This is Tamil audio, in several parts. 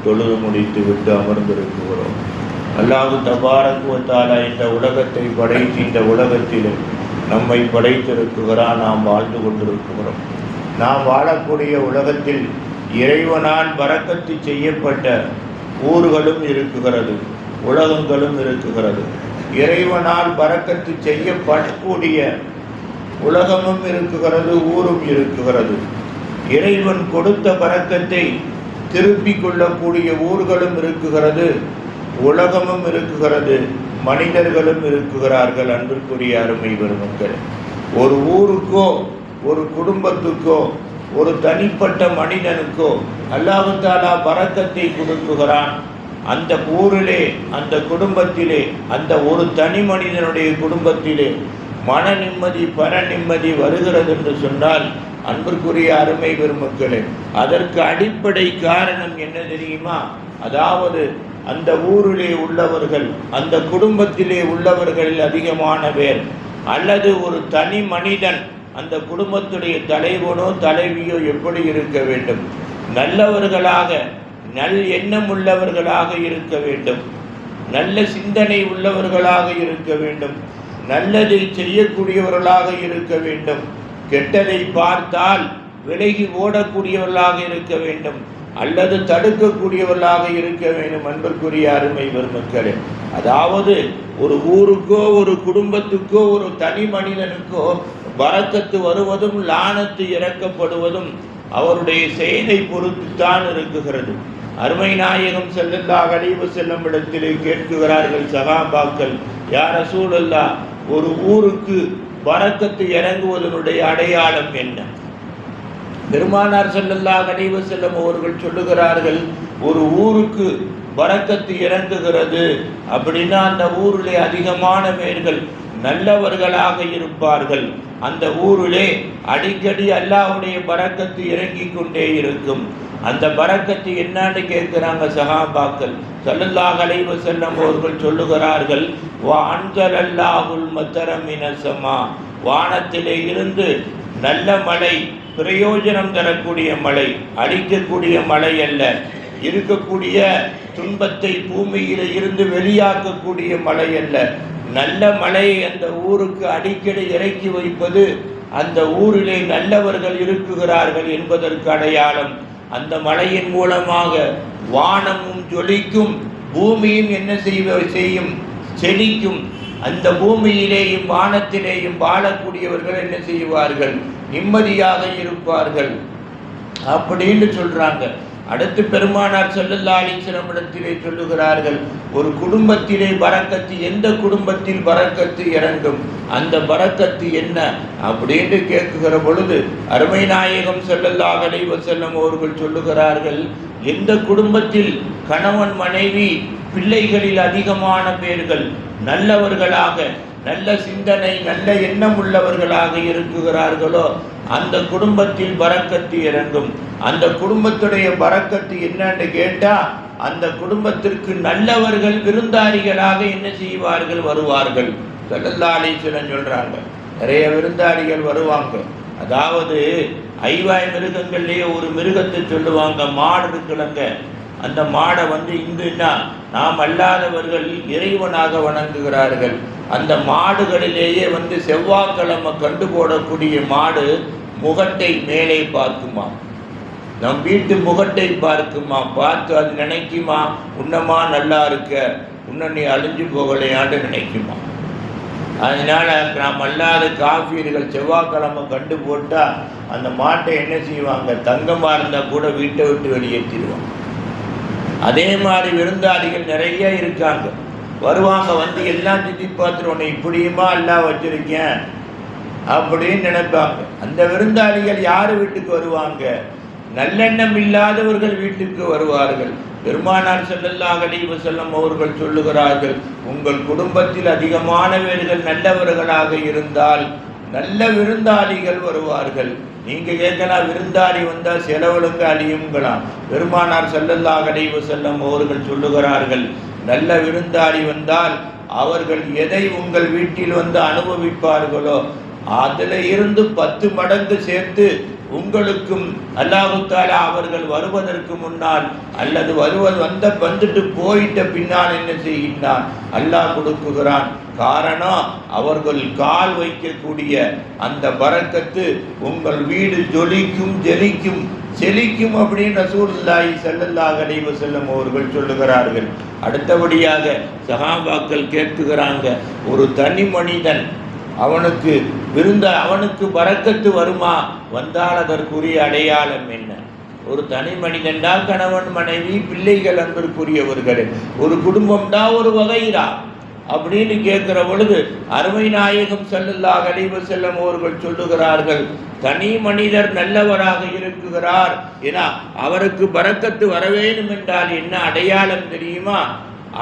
தொழுது முடித்து விட்டு அமர்ந்திருக்கிறோம். அல்லாஹ் தபாரக் வ தஆலா இந்த உலகத்தை படைத்து இந்த உலகத்தில் நம்மை படைத்திருக்கிறான். நாம் வாழ்ந்து கொண்டிருக்கிறோம். நாம் வாழக்கூடிய உலகத்தில் இறைவனால் பரக்கத்து செய்யப்பட்ட ஊர்களும் இருக்குகிறது, உலகங்களும் இருக்குகிறது. இறைவனால் பரக்கத்து செய்யப்படக்கூடிய உலகமும் இருக்குகிறது, ஊரும் இருக்குகிறது. இறைவன் கொடுத்த பரக்கத்தை திருப்பிக் கொள்ளக்கூடிய ஊர்களும் இருக்குகிறது, உலகமும் இருக்குகிறது, மனிதர்களும் இருக்குகிறார்கள். அன்பிற்குரிய அருமை பெருமக்கள், ஒரு ஊருக்கோ ஒரு குடும்பத்துக்கோ ஒரு தனிப்பட்ட மனிதனுக்கோ அல்லாஹ் தஆலா பரக்கத்தை கொடுக்குகிறான். அந்த ஊரிலே, அந்த குடும்பத்திலே, அந்த ஒரு தனி மனிதனுடைய குடும்பத்திலே மன நிம்மதி, பர நிம்மதி வருகிறது என்று சொன்னால், அன்பிற்குரிய அருமை பெருமக்களே, அதற்கு அடிப்படை காரணம் என்ன தெரியுமா? அதாவது அந்த ஊரிலே உள்ளவர்கள், அந்த குடும்பத்திலே உள்ளவர்களில் அதிகமான பேர், அல்லது ஒரு தனி மனிதன், அந்த குடும்பத்துடைய தலைவனோ தலைவியோ எப்படி இருக்க வேண்டும்? நல்லவர்களாக, நல் எண்ணம் உள்ளவர்களாக இருக்க வேண்டும், நல்ல சிந்தனை உள்ளவர்களாக இருக்க வேண்டும், நல்லதை செய்யக்கூடியவர்களாக இருக்க வேண்டும், கெட்டதை பார்த்தால் விலகி ஓடக்கூடியவர்களாக இருக்க வேண்டும், அல்லது தடுக்கக்கூடியவர்களாக இருக்க வேண்டும். அன்பிற்குரிய அருமை பெருமக்களே, அதாவது ஒரு ஊருக்கோ ஒரு குடும்பத்துக்கோ ஒரு தனி மனிதனுக்கோ பரக்கத்து வருவதும் லானத்து இறக்கப்படுவதும் அவருடைய செயலை பொறுத்துத்தான் இருக்குகிறது. அருமை நாயகம் ஸல்லல்லாஹு அலைஹி வஸல்லம் இடத்திலே கேட்கிறார்கள் சஹாபாக்கள், யா ரசூலல்லாஹ், ஒரு ஊருக்கு பரக்கத்து இறங்குவதனுடைய அடையாளம் என்ன? பெருமானார் ஸல்லல்லாஹு அலைஹி வஸல்லம் அவர்கள் சொல்லுகிறார்கள், ஒரு ஊருக்கு பரக்கத்து இறங்குகிறது அப்படின்னா அந்த ஊரிலே அதிகமான பேர்கள் நல்லவர்களாக இருப்பார்கள். அந்த ஊரிலே அடிக்கடி அல்லாஹ்வுடைய பரக்கத்து இறங்கி கொண்டே இருக்கும். அந்த பரக்கத்து என்னன்னு கேட்கிறாங்க சஹாபாக்கள். ஸல்லல்லாஹு அலைஹி வஸல்லம் அவர்கள் சொல்லுகிறார்கள், வா அன்ஸலல்லாஹுல் மத்தர மினஸ் ஸமா, வானத்திலே இருந்து நல்ல மழை, பிரயோஜனம் தரக்கூடிய மழை, அழிக்கக்கூடிய மழை அல்ல, இருக்கக்கூடிய துன்பத்தை பூமியில இருந்து வெளியாக்கக்கூடிய மழை அல்ல, நல்ல மழையை அந்த ஊருக்கு அடிக்கடி இறக்கி வைப்பது அந்த ஊரிலே நல்லவர்கள் இருக்குகிறார்கள் என்பதற்கு அடையாளம். அந்த மழையின் மூலமாக வானமும் ஜொலிக்கும், பூமியும் என்ன செய்யும்? செழிக்கும். அந்த பூமியிலேயும் வானத்திலேயும் வாழக்கூடியவர்கள் என்ன செய்வார்கள்? நிம்மதியாக இருப்பார்கள் அப்படின்னு சொல்றாங்க. அடுத்து பெருமானார் ஸல்லல்லாஹு அலைஹி வஸல்லம் இடத்திலே சொல்லுகிறார்கள், ஒரு குடும்பத்திலே பரக்கத்து, எந்த குடும்பத்தில் பரக்கத்து இறங்கும், அந்த பரக்கத்து என்ன அப்படின்னு கேட்குகிற பொழுது அருமை நாயகம் ஸல்லல்லாஹு அலைஹி வஸல்லம் அவர்கள் சொல்லுகிறார்கள், எந்த குடும்பத்தில் கணவன் மனைவி பிள்ளைகளில் அதிகமான பேர்கள் நல்லவர்களாக, நல்ல சிந்தனை, நல்ல எண்ணம் உள்ளவர்களாக இருக்குகிறார்களோ அந்த குடும்பத்தில் பரக்கத்து இறங்கும். அந்த குடும்பத்துடைய பரக்கத்து என்னன்னு கேட்டா, அந்த குடும்பத்திற்கு நல்லவர்கள் விருந்தாளிகளாக என்ன செய்வார்கள்? வருவார்கள். ஸல்லல்லாஹு அலைஹி வஸல்லம் சொல்றாங்க, நிறைய விருந்தாளிகள் வருவாங்க. அதாவது ஐவாய் மிருகங்கள்லேயே ஒரு மிருகத்தை சொல்லுவாங்க, மாடு இருக்குலங்க, அந்த மாடை இந்துன்னா நாம் அல்லாதவர்கள் இறைவனாக வணங்குகிறார்கள். அந்த மாடுகளிலேயே செவ்வாய்க்கிழமை கண்டு போடக்கூடிய மாடு முகட்டை மேலே பார்க்குமா, நம் வீட்டு முகட்டை பார்க்குமா, பார்த்து அது நினைக்குமா, உன்னமா நல்லா இருக்க, உன்ன நீ அழிஞ்சு போகலையான்னு நினைக்குமா. அதனால நாம் அல்லாத காஃபியர்கள் செவ்வாய்க்கிழமை கண்டு போட்டால் அந்த மாட்டை என்ன செய்வாங்க? தங்கமாக இருந்தால் கூட வீட்டை விட்டு வெளியேற்றிடுவாங்க. அதே மாதிரி விருந்தாளிகள் நிறைய இருக்காங்க, வருவாங்க, எல்லாம் சுற்றி பார்த்துட்டு உன்னை இப்படியுமா எல்லாம் வச்சிருக்கேன் அப்படின்னு நினைப்பாங்க. அந்த விருந்தாளிகள் யார் வீட்டுக்கு வருவாங்க? நல்லெண்ணம் இல்லாதவர்கள் வீட்டுக்கு வருவார்கள். பெருமானார் ஸல்லல்லாஹு அலைஹி வஸல்லம் அவர்கள் சொல்லுகிறார்கள், உங்கள் குடும்பத்தில் அதிகமானவர்கள் நல்லவர்களாக இருந்தால் நல்ல விருந்தாளிகள் வருவார்கள். நீங்க கேட்கலாம், விருந்தாளி வந்தால் செலவழுங்க அழியுங்களாம். பெருமானார் ஸல்லல்லாஹு அலைஹி வஸல்லம் அவர்கள் சொல்லுகிறார்கள், நல்ல விருந்தாளி வந்தால் அவர்கள் எதை உங்கள் வீட்டில் அனுபவிப்பார்களோ அதில் இருந்து 10 மடங்கு சேர்த்து உங்களுக்கும் அல்லாஹு தஆலா அவர்கள் வருவதற்கு முன்னால் அல்லது வந்துட்டு போயிட்ட பின்னால் என்ன செய்கின்றான்? அல்லாஹ் கொடுக்குகிறான். காரணம், அவர்கள் கால் வைக்கக்கூடிய அந்த பரக்கத்து உங்கள் வீடு ஜொலிக்கும், ஜெலிக்கும், செழிக்கும் அப்படின்னு ரசூலுல்லாஹி ஸல்லல்லாஹு அலைஹி வஸல்லம் அவர்கள் சொல்லுகிறார்கள். அடுத்தபடியாக சஹாபாக்கள் கேட்குகிறாங்க, ஒரு தனி மனிதன் அவனுக்கு பரக்கத்து வருமா? வந்தால் அதற்குரிய அடையாளம் என்ன? ஒரு தனி மனிதன்டா கணவன் மனைவி பிள்ளைகள் அன்பிற்குரியவர்கள், ஒரு குடும்பம்டா ஒரு வகைரா அப்படின்னு கேட்கிற பொழுது அருமை நாயகம் ஸல்லல்லாஹு அலைஹி வஸல்லம் அவர்கள் சொல்லுகிறார்கள், தனி மனிதர் நல்லவராக இருக்குகிறார் ஏன்னா அவருக்கு பரக்கத்து வர வேண்டும் என்றால் என்ன அடையாளம் தெரியுமா?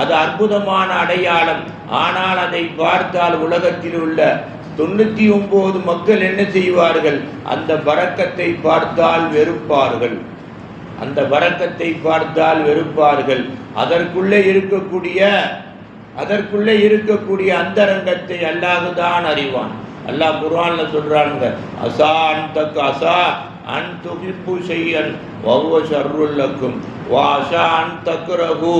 அது அற்புதமான அடையாளம். ஆனால் அதை பார்த்தால் உலகத்தில் உள்ள 99 மக்கள் என்ன செய்வார்கள்? அந்த பரக்கத்தை பார்த்தால் வெறுப்பார்கள். அந்த பரக்கத்தை பார்த்தால் வெறுப்பார்கள். அதற்குள்ளே இருக்கக்கூடிய அந்தரங்கத்தை அல்லாஹ் தான் அறிவான். அல்லாஹ் குர்ஆன்ல சொல்றாங்க, அஸா அன் துஹிப்பு ஷைஅன் வஹுவ ஷர்ருல் லக்கும் வ அஸா அன் தக்ரஹு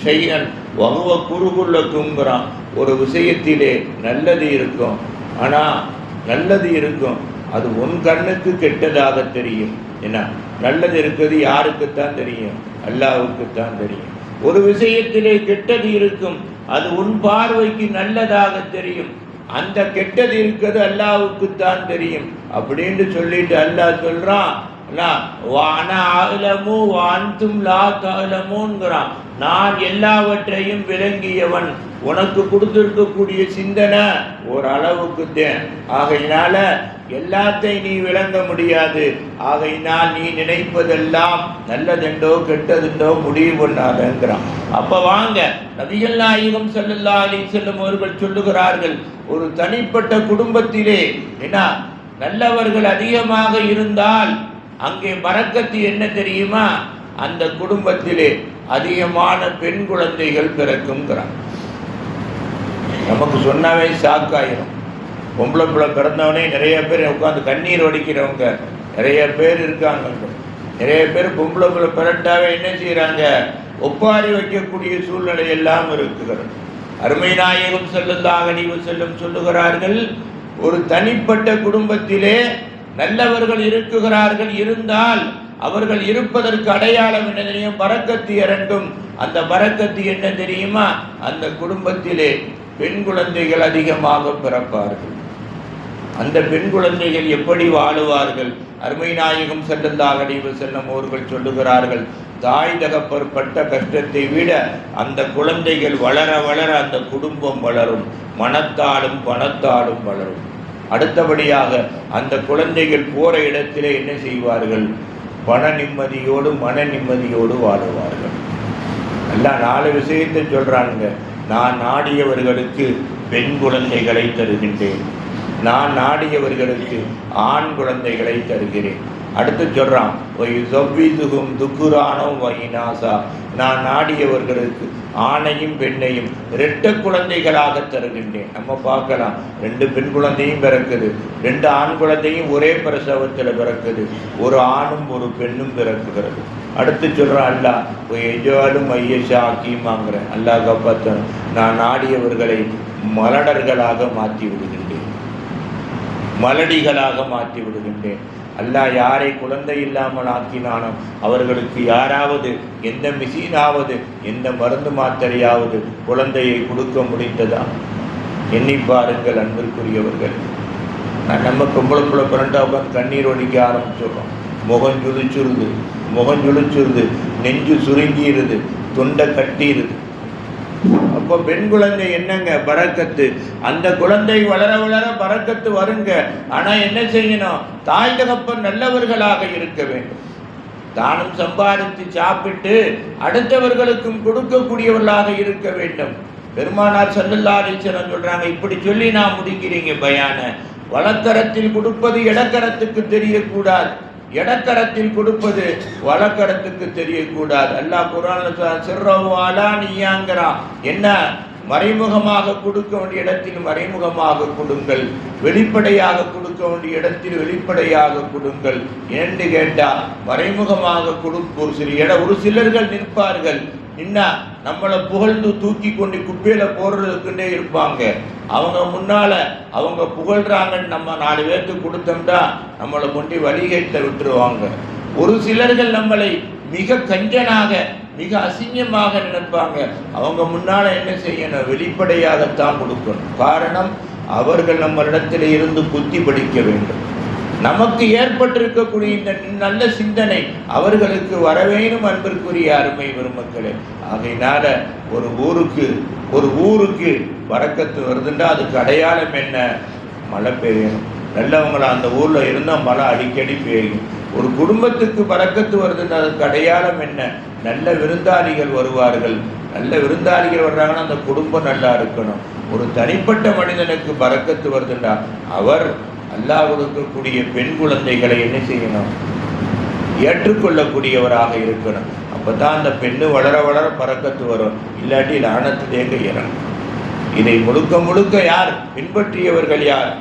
ஷைஅன் வஹுவ குர்ஹுல் லக்கும்ங்கறான். ஒரு விஷயத்திலே நல்லது இருக்கும், ஆனால் நல்லது இருக்கும், அது உன் கண்ணுக்கு கெட்டதாக தெரியும். என்ன நல்லது இருக்குது யாருக்குத்தான் தெரியும்? அல்லாஹ்வுக்குத்தான் தெரியும். ஒரு விஷயத்திலே கெட்டது இருக்கும், அது உன் பார்வைக்கு நல்லதாக தெரியும், அந்த கெட்டது இருக்கிறது அல்லாஹ்வுக்குத்தான் தெரியும் அப்படின்னு சொல்லிட்டு அல்லாஹ் சொல்றான், நான் எல்லாவற்றையும் விளங்கியவன், உனக்கு கொடுத்திருக்கக்கூடிய சிந்தனை ஒரு அளவுக்கு தான். ஆகையினால எல்லாத்தையும் நீ விளங்க முடியாது. ஆகையினால் நீ நினைப்பதெல்லாம் நல்லதெண்டோ கெட்டதுண்டோ முடிவு பண்ணாதங்கிறான். அப்ப வாங்க, நபிகள் நாயகம் ஸல்லல்லாஹு அலைஹி வஸல்லம் அவர்கள் சொல்லுகிறார்கள், ஒரு தனிப்பட்ட குடும்பத்திலே என்ன நல்லவர்கள் அதிகமாக இருந்தால் அங்கே பரக்கத்து என்ன தெரியுமா? அந்த குடும்பத்திலே அதிகமான பெண் குழந்தைகள் பிறக்கும்ங்கிறான். நமக்கு சொன்னாவே ஷாக்காயிரும். பொம்பளை பிள்ளை பிறந்தவனே நிறைய பேர் உட்காந்து கண்ணீர் வடிக்கிறவங்க நிறைய பேர் இருக்காங்க. நிறைய பேர் பொம்பளை பிள்ளை பிறட்டாவே என்ன செய்கிறாங்க? ஒப்பாரி வைக்கக்கூடிய சூழ்நிலை எல்லாம் இருக்குகிறது. அருமை நாயகம் ஸல்லல்லாஹு அலைஹி வஸல்லம் சொல்லுகிறார்கள், ஒரு தனிப்பட்ட குடும்பத்திலே நல்லவர்கள் இருக்குகிறார்கள், இருந்தால் அவர்கள் இருப்பதற்கு அடையாளம் என்ன தெரியும்? பரக்கத்து இறங்கும். அந்த பரக்கத்து என்ன தெரியுமா? அந்த குடும்பத்திலே பெண் குழந்தைகள் அதிகமாக பிறப்பார்கள். அந்த பெண் குழந்தைகள் எப்படி வாழுவார்கள்? அருமை நாயகம் ஸல்லல்லாஹு அலைஹி வஸல்லம் அவர்கள் சொல்லுகிறார்கள், தாய் தகப்பர் பட்ட கஷ்டத்தை விட அந்த குழந்தைகள் வளர வளர அந்த குடும்பம் வளரும், மனத்தாலும் பணத்தாலும் வளரும். அடுத்தபடியாக அந்த குழந்தைகள் போற இடத்திலே என்ன செய்வார்கள்? பண நிம்மதியோடு மன நிம்மதியோடு வாழுவார்கள். எல்லாம் 4 விஷயத்தை சொல்றாங்க. நான் நாடியவர்களுக்கு பெண் குழந்தைகளை தருகின்றேன், நான் நாடியவர்களுக்கு ஆண் குழந்தைகளை தருகிறேன். அடுத்து சொல்றான், துக்குரானும் வைனாசா, நான் நாடியவர்களுக்கு ஆணையும் பெண்ணையும் 2 குழந்தைகளாக தருகின்றேன். நம்ம பார்க்கலாம், 2 பெண் குழந்தையும் பிறக்குது, 2 ஆண் குழந்தையும் ஒரே பிரசவத்தில் பிறக்குது, ஒரு ஆணும் ஒரு பெண்ணும் பிறக்குகிறது. அடுத்து சொல்கிறான் அல்லாஹ், எஜாலும் ஐயஷா ஆக்கிமாங்கிறேன். அல்லாஹ் காப்பாற்றணும், நான் நாடியவர்களை மலடர்களாக மாற்றி விடுகின்றேன், மலடிகளாக மாற்றி விடுகின்றேன். அல்லாஹ் யாரை குழந்தை இல்லாமல் ஆக்கினானோ அவர்களுக்கு யாராவது எந்த மிஷினாவது எந்த மருந்து மாத்திரையாவது குழந்தையை கொடுக்க முடிந்ததா? எண்ணி பாருங்கள் அன்பிற்குரியவர்கள். நம்ம பொம்பளை பிறண்டா உட்காந்து கண்ணீர் ஒடிக்க ஆரம்பிச்சிடுறோம். முகம் ஜுளிச்சுருது, நெஞ்சு சுருங்கிடுது, தொண்டை கட்டிடுது. அப்போ பெண் குழந்தை என்னங்க? பரக்கத்து. அந்த குழந்தை வளர வளர பரக்கத்து வருங்க. ஆனால் என்ன செய்யணும்? தாய் தகப்பன் நல்லவர்களாக இருக்க வேண்டும். தானும் சம்பாதித்து சாப்பிட்டு அடுத்தவர்களுக்கும் கொடுக்கக்கூடியவர்களாக இருக்க வேண்டும். பெருமானார் ஸல்லல்லாஹு அலைஹி வஸல்லம் சொல்றாங்க, இப்படி சொல்லி நான் முடிக்கிறீங்க பயான, வலக்கரத்தில் கொடுப்பது இடக்கரத்துக்கு தெரியக்கூடாது, இடக்கரத்தில் கொடுப்பது வலக்கரத்துக்கு தெரியக்கூடாது. அல்லாஹ் குர்ஆன்ல சிர்ரவாலா நீயாங்கிறான். என்ன? மறைமுகமாக கொடுக்க வேண்டிய இடத்தில் மறைமுகமாக கொடுங்கள், வெளிப்படையாக கொடுக்க வேண்டிய இடத்தில் வெளிப்படையாக கொடுங்கள். என்று கேட்டால் மறைமுகமாக கொடுக்கும் ஒரு சிலர்கள் நிற்பார்கள், நின்னா நம்மளை புகழ்ந்து தூக்கி கொண்டு குப்பையில போடுறதுக்குன்னே இருப்பாங்க. அவங்க முன்னால அவங்க புகழ்றாங்கன்னு நம்ம 4 பேருக்கு கொடுத்தோம்னா நம்மளை கொண்டு வழிகேட்ட விட்டுருவாங்க. ஒரு சிலர்கள் நம்மளை மிக கஞ்சனாக மிக அசிங்கமாக நினைப்பாங்க. அவங்க முன்னால என்ன செய்யணும்? வெளிப்படையாகத்தான் கொடுக்கணும். காரணம், அவர்கள் நம்மளிடத்தில் இருந்து புத்தி படிக்க வேண்டும். நமக்கு ஏற்பட்டிருக்கக்கூடிய இந்த நல்ல சிந்தனை அவர்களுக்கு வரவேணும். அன்பிற்குரிய அருமை பெருமக்களே, ஆகையினால ஒரு ஊருக்கு பரக்கத்து வருதுன்னா அதுக்கு அடையாளம் என்ன? மழை பெய்யணும். நல்லவங்கள அந்த ஊர்ல இருந்தால் மழை அடிக்கடி பெய்யும். ஒரு குடும்பத்துக்கு பரக்கத்து வருதுன்னா அதுக்கு அடையாளம் என்ன? நல்ல விருந்தாளிகள் வருவார்கள். நல்ல விருந்தாளிகள் வர்றாங்கன்னா அந்த குடும்பம் நல்லா இருக்கணும். ஒரு தனிப்பட்ட மனிதனுக்கு பரக்கத்து வருதுன்னா அவர் அல்லாஹ் கொடுக்கக்கூடிய பெண் குழந்தைகளை என்ன செய்யணும்? ஏற்றுக்கொள்ளக்கூடியவராக இருக்கணும். அப்பதான் அந்த பெண்ணு வளர வளர பரக்கத்து வரும். இல்லாட்டி லானத்திலேங்க இறங்கும். இதை முழுக்க முழுக்க யார் பின்பற்றியவர்கள்? யார்?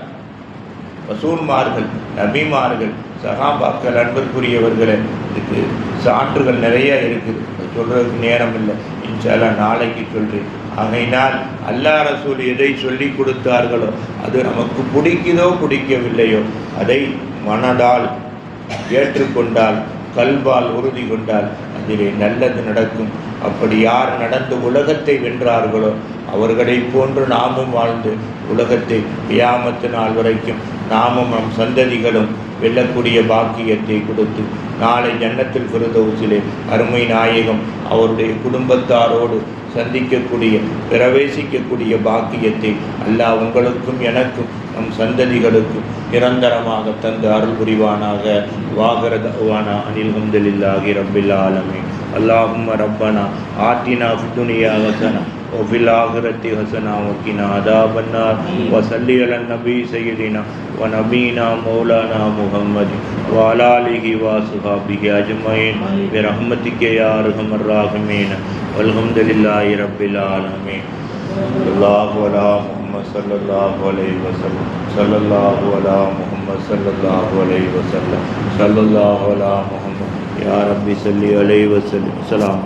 ரசூல்மார்கள், நபிமார்கள், சஹாபாக்கள். அன்பிற்குரியவர்களே, இதுக்கு சான்றுகள் நிறைய இருக்குது, சொல்றதுக்கு நேரம் இல்லை. இன்ஷா அல்லாஹ் நாளைக்கு சொல்றேன். ஆகையினால் அல்லாஹ் ரசூல் எதை சொல்லி கொடுத்தார்களோ அது நமக்கு பிடிக்குதோ பிடிக்கவில்லையோ அதை மனதால் ஏற்றுக்கொண்டால், கல்வால் உறுதி கொண்டால் அதிலே நல்லது நடக்கும். அப்படி யார் நடந்து உலகத்தை வென்றார்களோ அவர்களை போன்று நாமும் வாழ்ந்து உலகத்தை கியாமத்து நாள் வரைக்கும் நாமும் நம் சந்ததிகளும் வெல்லக்கூடிய பாக்கியத்தை கொடுத்து நாளை ஜன்னத்துல் ஃபிர்தௌஸிலே அருமை நாயகம் அவருடைய குடும்பத்தாரோடு சந்திக்கக்கூடிய பிரவேசிக்கக்கூடிய பாக்கியத்தை அல்லாஹ் உங்களுக்கும் எனக்கும் நம் சந்ததிகளுக்கும் நிரந்தரமாக தந்து அருள் புரிவானாக. வாகர தஅவானா அனில் ஹம்துலில்லாஹி ரப்பில் ஆலமீன். அல்லாஹும்ம ரப்பனா ஆத்தினா ஃபித் துன்யா ஹஸனா وفي الآخرة حسنة وقنا عذاب النار وصل على النبي سيدنا ونبينا مولانا محمد وعلى آله وصحبه أجمعين برحمتك يا أرحم الراحمين والحمد لله رب العالمين. الله على محمد صلى الله عليه وسلم صلى الله على محمد صلى الله عليه وسلم صلى الله على محمد يا رب صل عليه وسلم. سلام.